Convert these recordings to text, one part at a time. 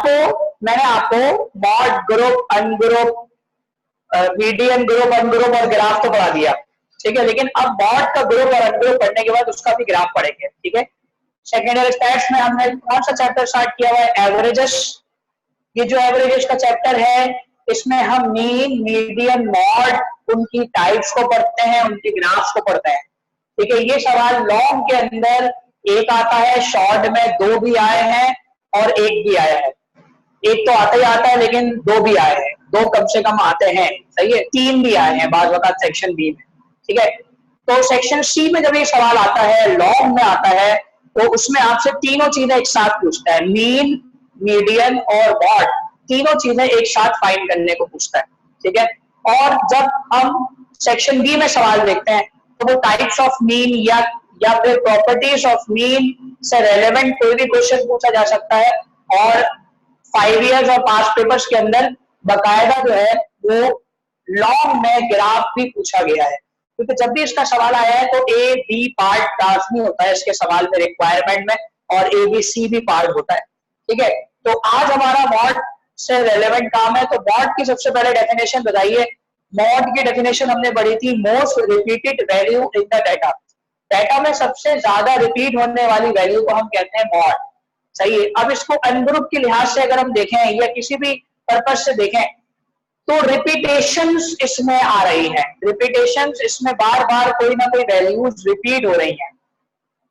मैंने आपको mod, group, ungroup, median, group, ungroup और ग्राफ तो पढ़ा दिया, ठीक है। लेकिन अब मॉड का ग्रुप और अनग्रुप पढ़ने के बाद उसका भी ग्राफ पढ़ेंगे, ठीक है। सेकेंड ईयर स्टैट्स में हमने कौन सा चैप्टर स्टार्ट किया हुआ है? एवरेजेस। ये जो एवरेजेस का चैप्टर है इसमें हम मीन, मीडियन, मॉड, उनकी टाइप्स को पढ़ते हैं, उनकी ग्राफ्स को पढ़ते हैं, ठीक है। ये सवाल लॉन्ग के अंदर एक आता है, शॉर्ट में 2 भी आए हैं और 1 भी आया है। एक तो आता ही आता है लेकिन 2 भी आए हैं, 2 कम से कम आते हैं, सही है। 3 भी आए हैं बाज वक्त सेक्शन बी में, ठीक है। तो सेक्शन सी में जब ये सवाल आता है, लॉन्ग में आता है, तो उसमें आपसे तीनों चीजें एक साथ पूछता है, मीन, मीडियन और मॉड, तीनों चीजें एक साथ फाइंड करने को पूछता है, ठीक है। और जब हम सेक्शन बी में सवाल देखते हैं तो वो टाइप्स ऑफ मीन या फिर प्रॉपर्टीज ऑफ मीन से रेलेवेंट कोई भी क्वेश्चन पूछा जा सकता है। और 5 इयर्स और पास्ट पेपर्स के अंदर बकायदा जो है वो लॉन्ग में ग्राफ भी पूछा गया है, क्योंकि जब भी इसका सवाल आया है तो ए बी पार्ट लाजमी होता है इसके सवाल में, रिक्वायरमेंट में, और ए बी सी भी पार्ट होता है, ठीक है। तो आज हमारा मॉड से रेलेवेंट काम है, तो मॉड की सबसे पहले डेफिनेशन बताइए। मॉड की डेफिनेशन हमने पढ़ी थी, most repeated value in the data. Data में सबसे ज्यादा रिपीट होने वाली वैल्यू को हम कहते हैं मॉड, सही है। अब इसको अनग्रुप के लिहाज से अगर हम देखें या किसी भी पर्पज से देखें तो रिपीटेशंस इसमें आ रही है, रिपीटेशंस इसमें बार बार कोई ना कोई वैल्यूज रिपीट हो रही हैं।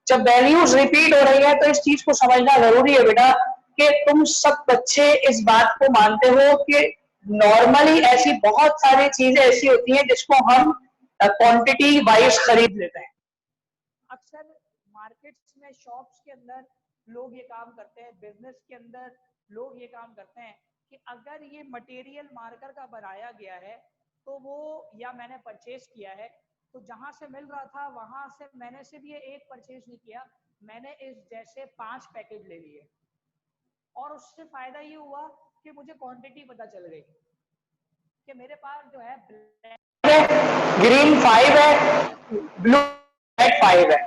जब वैल्यूज रिपीट हो रही है तो इस चीज को समझना जरूरी है बेटा कि तुम सब बच्चे इस बात को मानते हो कि नॉर्मली ऐसी बहुत सारी चीजें ऐसी होती हैं जिसको हम क्वांटिटी वाइज खरीद लेते हैं। अक्सर मार्केट्स में, शॉप्स के अंदर लोग ये काम करते हैं, बिजनेस के अंदर लोग ये काम करते हैं कि अगर ये मटेरियल मार्कर का बनाया गया है तो वो, या मैंने परचेज किया है तो जहां से मिल रहा था वहां से मैंने सिर्फ ये एक परचेज नहीं किया, मैंने इस जैसे 5 पैकेज ले लिए, और उससे फायदा ये हुआ कि मुझे क्वांटिटी पता चल गई कि मेरे पास जो है ग्रीन 5 है, ब्लू 5 है।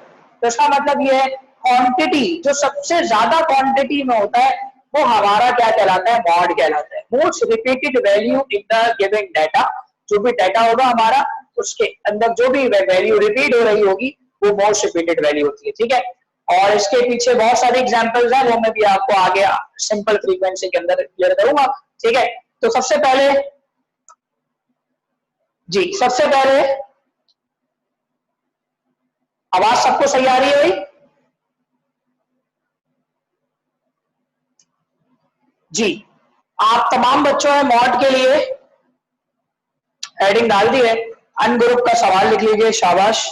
तो इसका मतलब ये है क्वांटिटी जो सबसे ज्यादा क्वांटिटी में होता है वो हमारा क्या कहलाता है? मॉड कहलाता है। Most repeated value in the given data, जो भी डाटा होगा हमारा उसके अंदर जो भी वैल्यू रिपीट हो रही होगी वो मोस्ट रिपीटेड वैल्यू होती है, ठीक है। और इसके पीछे बहुत सारे एग्जांपल्स हैं, वो मैं भी आपको आगे सिंपल फ्रीक्वेंसी के अंदर क्लियर करूंगा, ठीक है। तो सबसे पहले जी, सबसे पहले आवाज सबको सही आ रही है भाई? जी, आप तमाम बच्चों ने मॉड के लिए हेडिंग डाल दी है, अनग्रुप का सवाल लिख लीजिए, शाबाश।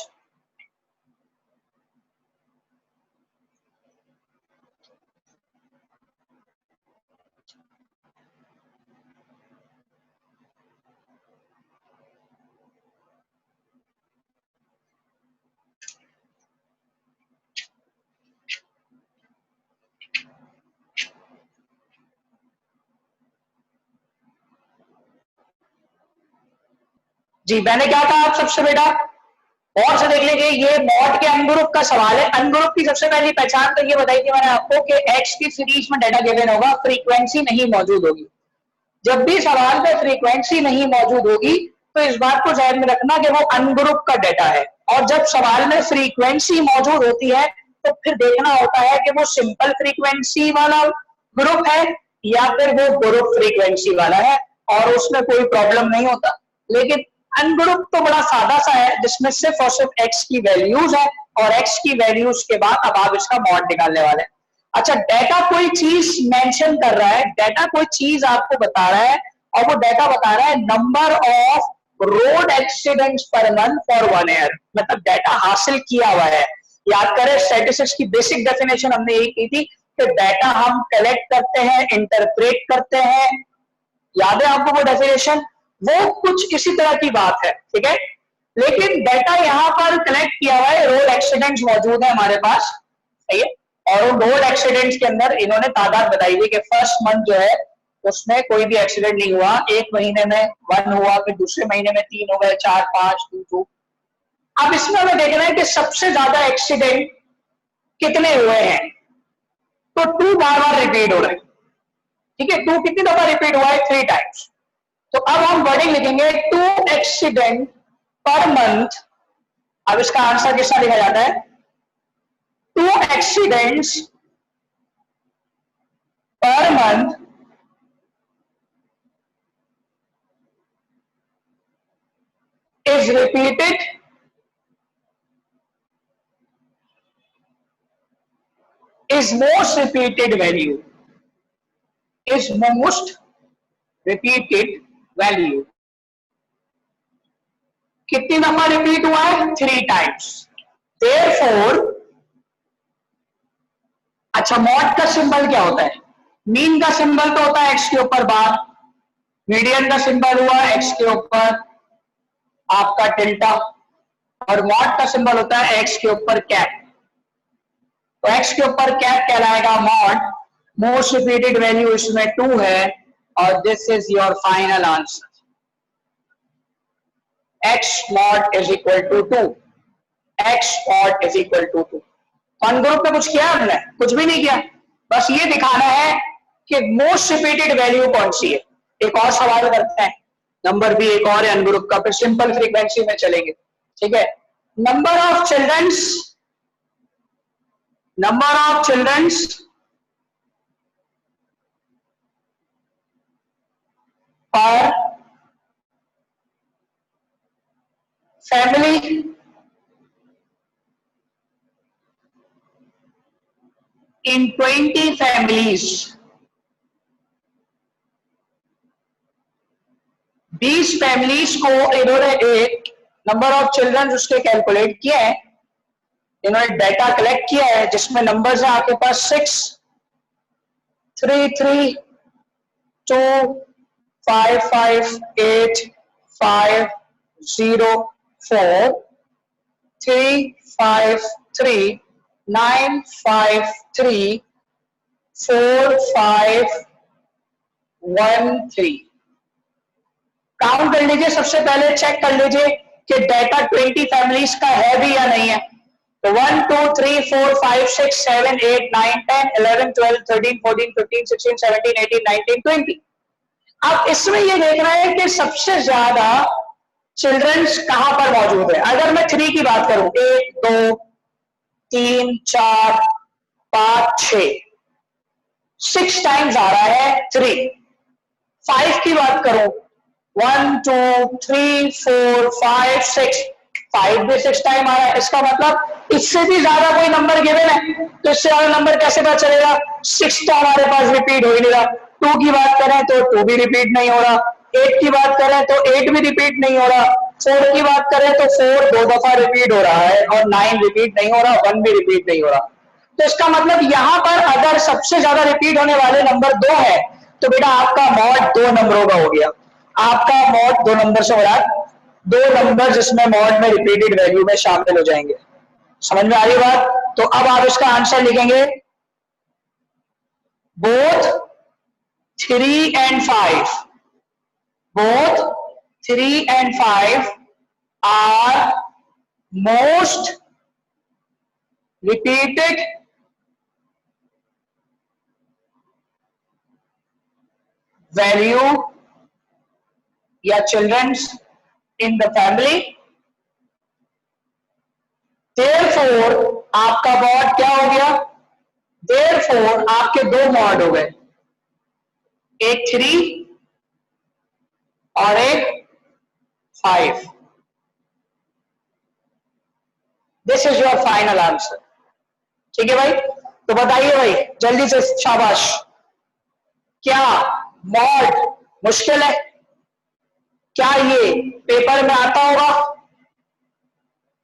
जी, मैंने क्या कहा आप सबसे बेटा? और से देख लीजिए, ये मॉड के अनग्रुप का सवाल है। अनग्रुप की सबसे पहली पहचान तो ये बताई थी मैंने आपको कि एक्स की सीरीज में डाटा गिवन होगा, फ्रीक्वेंसी नहीं मौजूद होगी। जब भी सवाल में फ्रीक्वेंसी नहीं मौजूद होगी तो इस बात को ध्यान में रखना कि वो अनग्रुप का डाटा है। और जब सवाल में फ्रीक्वेंसी मौजूद होती है तो फिर देखना होता है कि वो सिंपल फ्रीक्वेंसी वाला ग्रुप है या फिर वो ग्रुप फ्रीक्वेंसी वाला है, और उसमें कोई प्रॉब्लम नहीं होता। लेकिन अनग्रुप तो बड़ा सादा सा है जिसमें सिर्फ और सिर्फ एक्स की वैल्यूज है, और एक्स की वैल्यूज के बाद अब आप इसका मॉड निकालने वाले हैं। अच्छा, डाटा कोई चीज मेंशन कर रहा है, डाटा कोई चीज आपको बता रहा है, और वो डाटा बता रहा है number of road accidents per month for 1 year, मतलब डाटा हासिल किया हुआ है। याद करें, स्टैटिस्टिक्स की बेसिक डेफिनेशन हमने यही की थी कि डाटा हम कलेक्ट करते हैं, इंटरप्रेट करते हैं, याद है आपको वो डेफिनेशन? वो कुछ इसी तरह की बात है, ठीक है। लेकिन डाटा यहाँ पर कलेक्ट किया हुआ है, रोड एक्सीडेंट्स मौजूद है हमारे पास, सही है। और उन रोड एक्सीडेंट्स के अंदर इन्होंने तादाद बताई थी कि फर्स्ट मंथ जो है उसमें कोई भी एक्सीडेंट नहीं हुआ, एक महीने में 1 हुआ, फिर दूसरे महीने में 3 हो गए, 4, 5, 2, 2। अब इसमें हमें देखना है कि सबसे ज्यादा एक्सीडेंट कितने हुए हैं, तो 2 बार बार रिपीट हो रहे हैं, ठीक है, 2 कितनी दफा रिपीट हुआ है? 3 टाइम्स। तो अब हम वर्डिंग लिखेंगे 2 एक्सीडेंट पर मंथ। अब इसका आंसर किसका लिखा जाता है? 2 accidents per month is repeated is most repeated value is most repeated value। कितनी दफा रिपीट हुआ है? 3 टाइम्स। therefore, अच्छा मॉड का सिंबल क्या होता है? मीन का सिंबल तो होता है एक्स के ऊपर बार, मीडियन का सिंबल हुआ एक्स के ऊपर आपका टिल्टा, और मॉड का सिंबल होता है एक्स के ऊपर कैप। तो एक्स के ऊपर कैप कहलाएगा मॉड। मोस्ट रिपीटेड वैल्यू इसमें 2 है और this is your final answer. x mod is equal to 2। x mod is equal to 2। One group में कुछ किया हमने? कुछ भी नहीं किया, बस ये दिखाना है कि मोस्ट रिपीटेड वैल्यू कौन सी है। एक और सवाल करते हैं, नंबर भी एक और है अन ग्रुप का, फिर सिंपल फ्रीक्वेंसी में चलेंगे। ठीक है, नंबर ऑफ चिल्ड्रंस पर फैमिली in 20 families, 20 फैमिलीज को इन्होंने एक नंबर ऑफ चिल्ड्रन उसके कैलकुलेट किया है, इन्होंने डाटा कलेक्ट किया है जिसमें नंबर्स है आपके पास 6, 3, 3, 2, 5, 5, 8, 5, 0, 4, 3, 5, 3, 9, 5, 3, 4, 5, 1, 3। काउंट कर लीजिए, सबसे पहले चेक कर लीजिए कि डाटा 20 फैमिलीज का है भी या नहीं है। तो 1, 2, 3, 4, 5, 6, 7, 8, 9, 10, 11, 12, 13, 14, 15, 16, 17, 18, 19, 20। अब इसमें ये देखना है कि सबसे ज्यादा चिल्ड्रंस कहां पर मौजूद है। अगर मैं 3 की बात करूं, 1, 2, 3, 4, 5, 6, 6 टाइम्स आ रहा है 3। 5 की बात करूं, 1, 2, 3, 4, 5, 6, 5 भी 6 टाइम आ रहा है। इसका मतलब इससे भी ज्यादा कोई नंबर गिवन है, तो इससे ज्यादा नंबर कैसे पता चलेगा? 6 तो हमारे पास रिपीट हो ही नहीं रहा। 2 की बात करें तो 2 भी रिपीट नहीं हो रहा, 8 की बात करें तो 8 भी रिपीट नहीं हो रहा, 4 की बात करें तो 4 2 दफा रिपीट हो रहा है, और 9 रिपीट नहीं हो रहा, 1 भी रिपीट नहीं हो रहा। तो इसका मतलब यहां पर अगर सबसे ज्यादा रिपीट होने वाले नंबर 2 है, तो बेटा आपका मॉड 2 नंबरों का हो गया। आपका मॉड 2 नंबर से हो रहा है, 2 नंबर जिसमें मॉड में रिपीटेड वैल्यू में शामिल हो जाएंगे। समझ में आ रही बात? तो अब आप इसका आंसर लिखेंगे, both 3 and 5, both 3 and 5 are most repeated value या children's in the family. Therefore आपका मॉड क्या हो गया? देयरफॉर आपके 2 मॉड हो गए, एक 3 और एक 5। This is your final answer. ठीक है भाई, तो बताइए भाई जल्दी से, शाबाश। क्या मॉड मुश्किल है? क्या ये पेपर में आता होगा?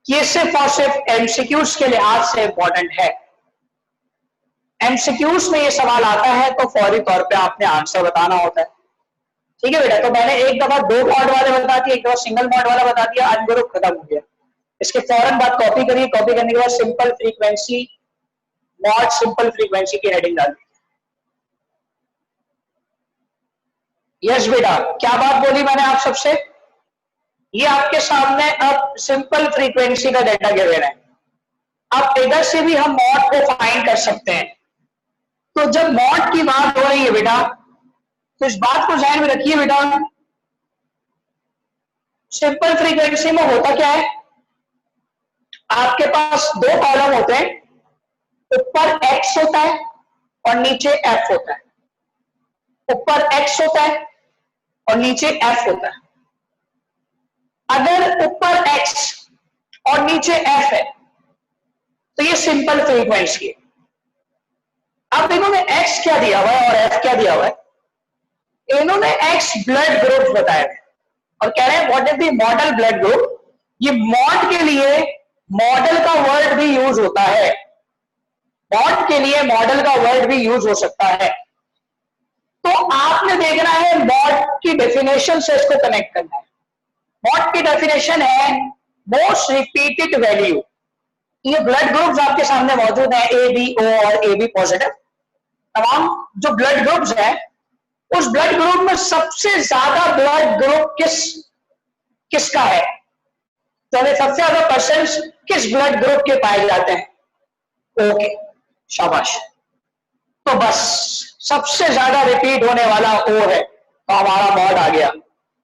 ये सिर्फ और सिर्फ एमसीक्यूज के लिहाज से इंपॉर्टेंट है। एमसीक्यूज में ये सवाल आता है तो फौरी तौर पे आपने आंसर बताना होता है। ठीक है बेटा, तो मैंने एक दफा 2 मॉड वाले बता दिए, एक दफा सिंगल मॉड वाला बता दिया, अनग्रुप खत्म हो गया। इसके फौरन बाद कॉपी करिए, कॉपी करने के बाद simple frequency, mod simple frequency की हेडिंग डालिए। यस बेटा, क्या बात बोली मैंने आप सबसे? ये आपके सामने अब सिंपल फ्रीक्वेंसी का डाटा गिवन है। अब इधर से भी हम मॉड को फाइंड कर सकते हैं। तो जब मॉड की बात हो रही है बेटा, तो इस बात को ध्यान में रखिए बेटा, सिंपल फ्रीक्वेंसी में होता क्या है, आपके पास दो कॉलम होते हैं, ऊपर x होता है और नीचे f होता है। ऊपर x होता है और नीचे f होता है। अगर ऊपर x और नीचे f है तो ये सिंपल फ्रीक्वेंसी है। अब इन्होंने x क्या दिया हुआ है और f क्या दिया हुआ है, इन्होंने x ब्लड ग्रुप बताया है और कह रहे हैं what is the model blood group. ये मॉड के लिए मॉडल का वर्ड भी यूज होता है, मॉड के लिए मॉडल का वर्ड भी यूज हो सकता है। तो आपने देखना है मॉड की डेफिनेशन से इसको कनेक्ट करना है। मॉड की डेफिनेशन है मोस्ट रिपीटेड वैल्यू। ये ब्लड ग्रुप्स आपके सामने मौजूद है, ए बी ओ और ए बी पॉजिटिव। तमाम जो ब्लड ग्रुप्स है, उस ब्लड ग्रुप में सबसे ज्यादा ब्लड ग्रुप किसका है, तो सबसे ज्यादा पर्सेंट किस ब्लड ग्रुप के पाए जाते हैं, ओके शाबाश। तो बस सबसे ज्यादा रिपीट होने वाला ओ है, तो हमारा मॉड आ गया।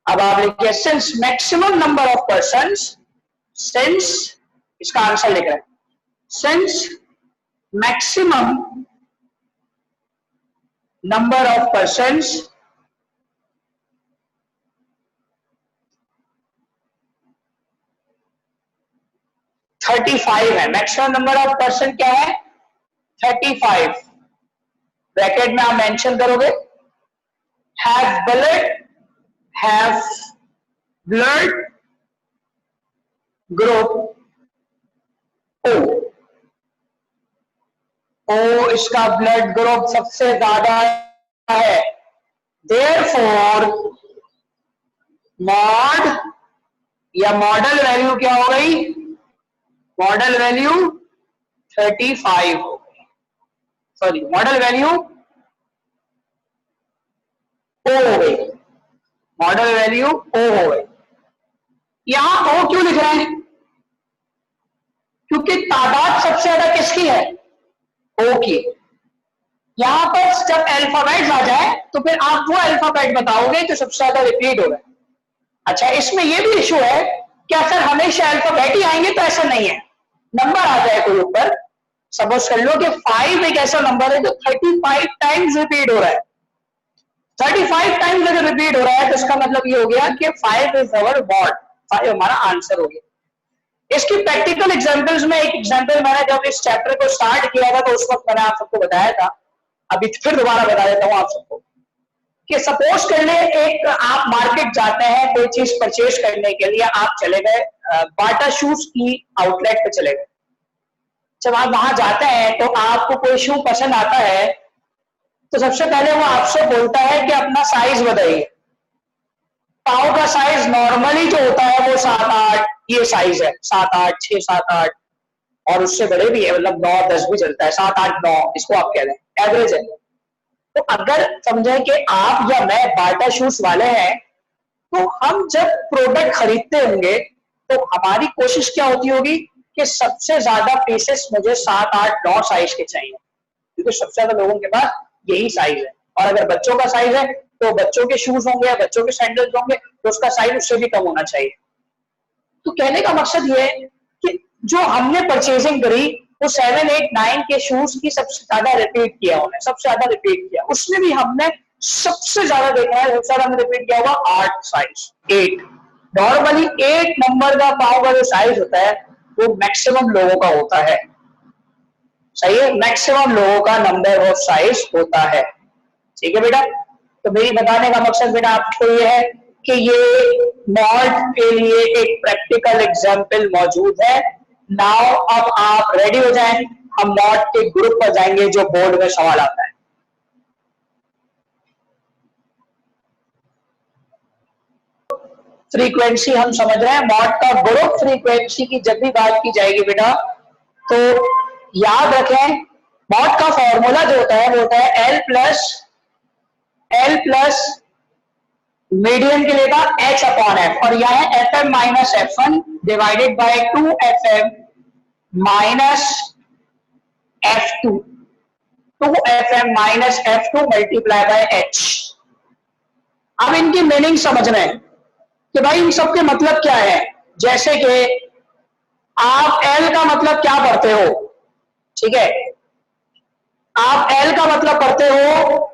अब आप लिखिए since maximum number of person, since इसका आंसर लिख रहे हैं, since maximum number of persons thirty five है। मैक्सिमम नंबर ऑफ पर्सन क्या है, 35। ब्रैकेट में आप मेंशन करोगे हैव ब्लड ग्रुप ओ। ओ इसका ब्लड ग्रुप सबसे ज्यादा है, देयरफॉर मॉड या मॉडल वैल्यू क्या हो गई, मॉडल वैल्यू 35 हो गई, सॉरी मॉडल वैल्यू ओ हो गई, मॉडल वैल्यू ओ हो गई। यहां ओ क्यों लिख रहे हैं, क्योंकि तादाद सबसे ज्यादा किसकी है, ओ की। यहां पर जब अल्फाबेट आ जाए तो फिर आप वो अल्फाबेट बताओगे जो सबसे ज्यादा रिपीट हो रहा है। अच्छा इसमें यह भी इशू है क्या सर हमेशा अल्फाबेट ही आएंगे, तो ऐसा नहीं है। नंबर आ जाए कोई ऊपर, सपोज कर लो कि 5 एक ऐसा नंबर है जो 35 टाइम्स रिपीट हो रहा है। 35 टाइम्स अगर रिपीट हो रहा है तो इसका मतलब ये हो गया कि 5 इज अवर मॉड, 5 हमारा आंसर हो गया। इसकी प्रैक्टिकल एग्जांपल्स में एक एग्जांपल मैंने जब इस चैप्टर को स्टार्ट किया था तो उस वक्त मैंने आप सबको बताया था, अभी फिर दोबारा बता देता हूं आप सबको कि सपोज कर ले एक आप मार्केट जाते हैं कोई चीज परचेज करने के लिए, आप चले गए बाटा शूज की आउटलेट पे चले गए। जब आप वहां जाते हैं तो आपको कोई शू पसंद आता है तो सबसे पहले वो आपसे बोलता है कि अपना साइज बताइए। पाँव का साइज नॉर्मली जो होता है वो 7-8 ये साइज है, 7-8 6 7-8 और उससे बड़े भी है, मतलब 9-10 भी चलता है, 7-8-9 इसको आप कह रहे हैं एवरेज है। तो अगर समझे कि आप या मैं बाटा शूज वाले हैं तो हम जब प्रोडक्ट खरीदते होंगे तो हमारी कोशिश क्या होती होगी कि सबसे ज्यादा पीसेस मुझे 7-8-9 साइज के चाहिए, क्योंकि सबसे ज्यादा लोगों के पास यही साइज है। और अगर बच्चों का साइज है तो बच्चों के शूज होंगे या बच्चों के सैंडल्स होंगे तो उसका साइज उससे भी कम होना चाहिए। तो कहने का मकसद ये है कि जो हमने परचेजिंग करी वो 7-8-9 के शूज की सबसे ज्यादा रिपीट किया, उन्हें सबसे ज्यादा रिपीट किया, उसमें भी हमने सबसे ज्यादा देखा है, सबसे ज्यादा हमने रिपीट किया हुआ 8 साइज 8। नॉर्मली 8 नंबर का पाँव का जो साइज होता है वो मैक्सिमम लोगों का होता है, सही है, मैक्सिमम लोगों का नंबर ऑफ साइज होता है। ठीक है बेटा, तो मेरी बताने का मकसद बेटा आपको ये है कि ये मॉड के लिए एक प्रैक्टिकल एग्जाम्पल मौजूद है। नाउ अब आप रेडी हो जाएं, हम मॉड के ग्रुप पर जाएंगे जो बोर्ड में सवाल आता है। फ्रीक्वेंसी हम समझ रहे हैं, मॉड का ग्रुप फ्रीक्वेंसी की जब भी बात की जाएगी बेटा तो याद रखें मॉड का फॉर्मूला जो होता है वो होता है एल प्लस मीडियन के लिए था h अपॉन एफ, और यह है f m minus f one divided by 2fm minus f2, 2fm minus f2 multiply by h। अब इनकी मीनिंग समझना है कि भाई इन सब के मतलब क्या है। जैसे कि आप एल का मतलब क्या पढ़ते हो, ठीक है, आप एल का मतलब पढ़ते हो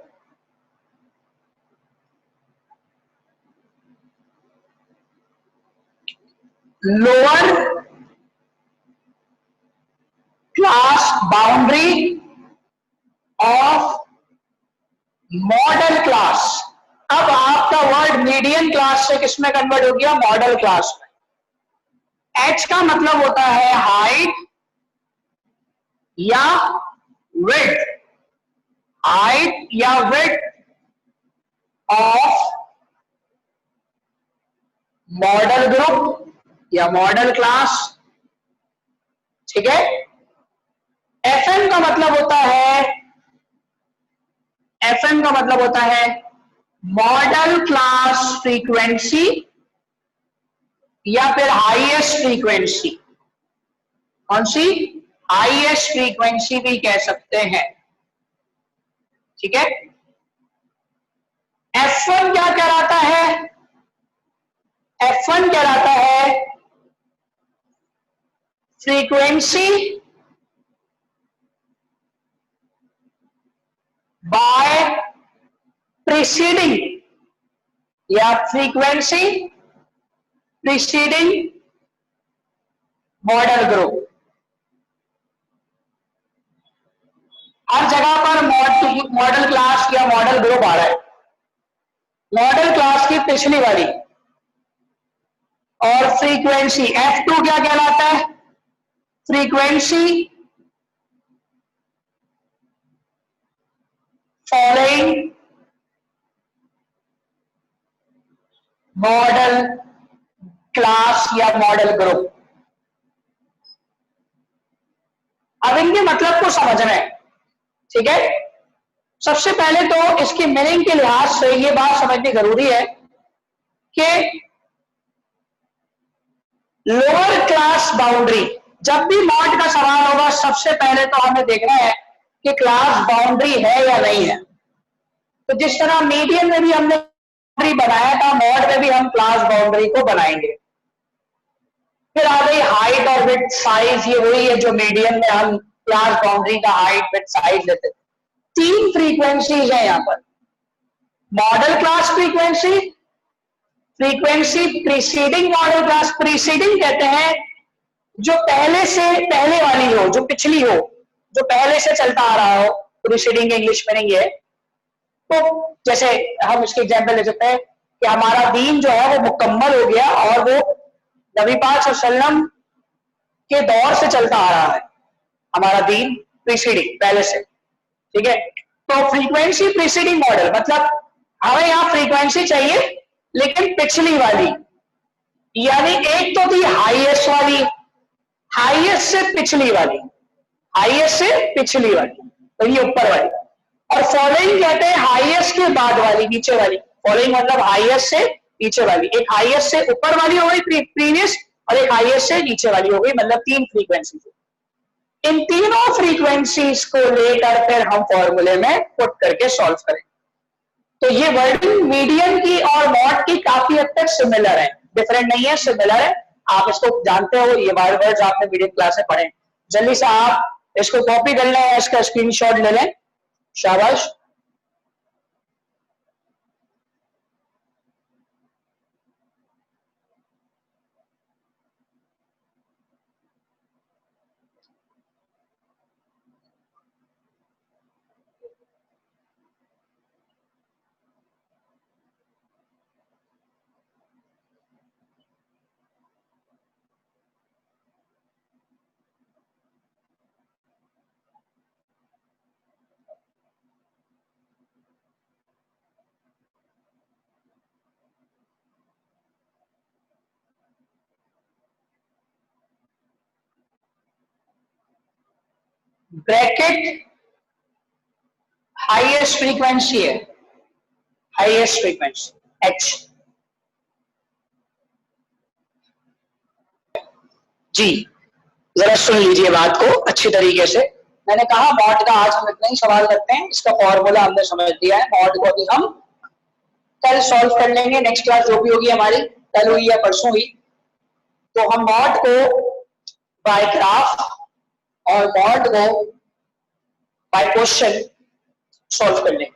lower class boundary of model class. अब आपका वर्ड मीडियम क्लास से किसमें कन्वर्ट हो गया, मॉडल क्लास में। एच का मतलब होता है हाइट या विड्थ, हाइट या विड्थ ऑफ मॉडल ग्रुप या मॉडल क्लास, ठीक है। एफएम का मतलब होता है, एफएम का मतलब होता है मॉडल क्लास फ्रीक्वेंसी या फिर हाईएस्ट फ्रीक्वेंसी। कौन सी, हाईएस्ट फ्रीक्वेंसी भी कह सकते हैं, ठीक है। F1 क्या कहलाता है, F1 कहलाता है फ्रीक्वेंसी बाय प्रीसीडिंग या फ्रीक्वेंसी प्रीसीडिंग मॉडल ग्रुप। हर जगह पर मॉडल क्लास या मॉडल ग्रुप आ रहा है। मॉडल क्लास की पिछली वाली और फ्रीक्वेंसी F2 क्या कहलाता है, फ्रीक्वेंसी फॉलोइंग मॉडल क्लास या मॉडल ग्रुप। अब इनके मतलब को समझना है, ठीक है। सबसे पहले तो इसकी मीनिंग के लिहाज से ये बात समझनी जरूरी है कि लोअर क्लास बाउंड्री, जब भी मॉड का सवाल होगा सबसे पहले तो हमें देखना है कि क्लास बाउंड्री है या नहीं है। तो जिस तरह मीडियम में भी हमने बाउंड्री बनाया था, मॉड में भी हम क्लास बाउंड्री को बनाएंगे। फिर आ गई हाइट और विड्थ साइज, ये वही है जो मीडियम में हम क्लास बाउंड्री का हाइट विड्थ साइज लेते थे। तीन फ्रीक्वेंसीज है यहां पर, model class frequency, frequency preceding model class. Preceding कहते हैं जो पहले से, पहले वाली हो, जो पिछली हो, जो पहले से चलता आ रहा हो, प्रीसीडिंग इंग्लिश मीनिंग है। तो जैसे हम इसके एग्जांपल ले सकते हैं कि हमारा दीन जो है वो मुकम्मल हो गया और वो नबी पाक सल्लल्लाहु के दौर से चलता आ रहा है, हमारा दीन प्रीसीडिंग पहले से, ठीक है। तो फ्रीक्वेंसी प्रीसीडिंग मॉडल मतलब हमें यहां फ्रीक्वेंसी चाहिए लेकिन पिछली वाली, यानी एक तो थी हाईएस्ट वाली, हाईएस्ट से पिछली वाली, हाईएस्ट से पिछली वाली, तो ये ऊपर वाली। और फॉलोइंग कहते हैं हाईएस्ट के बाद वाली, नीचे वाली। फॉलोइंग मतलब हाईएस्ट से नीचे वाली, एक हाईएस्ट से ऊपर वाली हो गई प्रीवियस और एक हाईएस्ट से नीचे वाली हो गई, मतलब तीन फ्रीक्वेंसी। इन तीनों फ्रीक्वेंसीज को लेकर फिर हम फॉर्मूले में पुट करके सॉल्व करें। तो ये वर्डिंग मीडियम की और मॉड की काफी हद तक सिमिलर है, डिफरेंट नहीं है, सिमिलर है। आप इसको जानते हो, ये वर्ड्स आपने मीडियम क्लास में पढ़े। जल्दी से आप इसको कॉपी कर लें, इसका स्क्रीनशॉट ले लें, शाबाश। ब्रैकेट हाईएस्ट फ्रीक्वेंसी है, हाईएस्ट फ्रीक्वेंसी एच। जी जरा सुन लीजिए बात को अच्छी तरीके से। मैंने कहा मॉड का आज हम इतना ही सवाल करते हैं, इसका फॉर्मूला हमने समझ दिया है। मॉड को अभी हम कल सॉल्व कर लेंगे, नेक्स्ट क्लास जो भी होगी हमारी, कल हुई या परसों हुई, तो हम मॉड को बाय ग्राफ और मॉड को बाय क्वेश्चन सॉल्व कर लेंगे।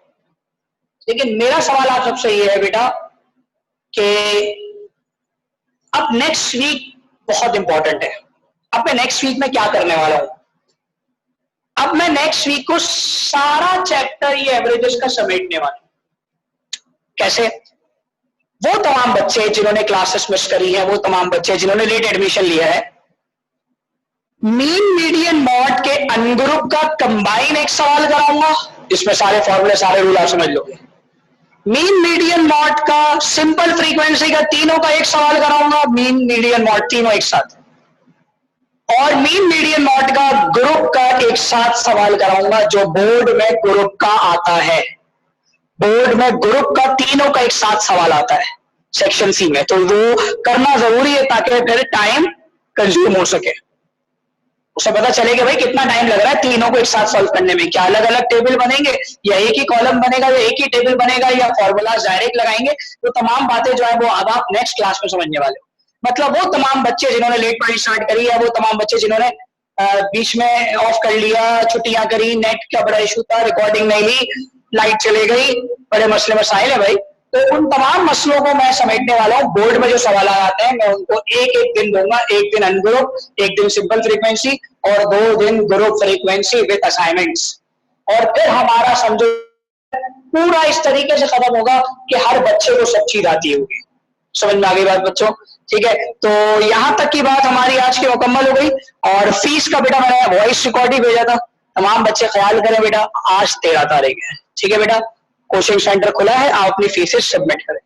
लेकिन मेरा सवाल आप सबसे ये है बेटा कि अब नेक्स्ट वीक बहुत इंपॉर्टेंट है। अब मैं नेक्स्ट वीक में क्या करने वाला हूं, अब मैं नेक्स्ट वीक को सारा चैप्टर ये एवरेजेस का समेटने वाला हूं। कैसे? वो तमाम बच्चे जिन्होंने क्लासेस मिस करी है, वो तमाम बच्चे जिन्होंने लेट एडमिशन लिया है, मीन मीडियन मॉड के अनग्रुप का कंबाइन एक सवाल कराऊंगा, इसमें सारे फॉर्मूले सारे रूल आप समझ लोगे। मीन मीडियन मॉड का सिंपल फ्रीक्वेंसी का तीनों का एक सवाल कराऊंगा, मीन मीडियन मॉड तीनों एक साथ, और मीन मीडियन मॉड का ग्रुप का एक साथ सवाल कराऊंगा जो बोर्ड में ग्रुप का आता है। बोर्ड में ग्रुप का तीनों का एक साथ सवाल आता है सेक्शन सी में, तो वो करना जरूरी है ताकि फिर टाइम कंज्यूम हो सके, उसे पता चले कि भाई कितना टाइम लग रहा है तीनों को एक साथ सॉल्व करने में, क्या अलग अलग टेबल बनेंगे या एक ही कॉलम बनेगा या एक ही टेबल बनेगा या फॉर्मूलाज डायरेक्ट लगाएंगे, तो तमाम बातें जो है वो अब आप नेक्स्ट क्लास में समझने वाले हो। मतलब वो तमाम बच्चे जिन्होंने लेट पढ़ाई स्टार्ट करी है, वो तमाम बच्चे जिन्होंने बीच में ऑफ कर लिया, छुट्टियां करी, नेट का बड़ा इशू था, रिकॉर्डिंग नहीं ली, लाइट चले गई, बड़े मसले मसाइल है भाई, तो उन तमाम मसलों को मैं समेटने वाला हूँ। बोर्ड में जो सवाल आते हैं मैं उनको एक एक दिन दूंगा, एक दिन अनग्रुप, एक दिन सिंपल फ्रीक्वेंसी और 2 दिन ग्रुप फ्रीक्वेंसी विद असाइनमेंट्स, और फिर हमारा समझो पूरा इस तरीके से खत्म होगा कि हर बच्चे को सब चीज आती होगी। समझ में आ गई बात बच्चों? ठीक है, तो यहां तक की बात हमारी आज की मुकम्मल हो गई। और फीस का बेटा मैंने वॉइस रिकॉर्ड ही भेजा था, तमाम बच्चे ख्याल करें बेटा, आज 13 तारीख है, ठीक है बेटा, कोचिंग सेंटर खुला है, आप अपनी फीसेस सबमिट करें।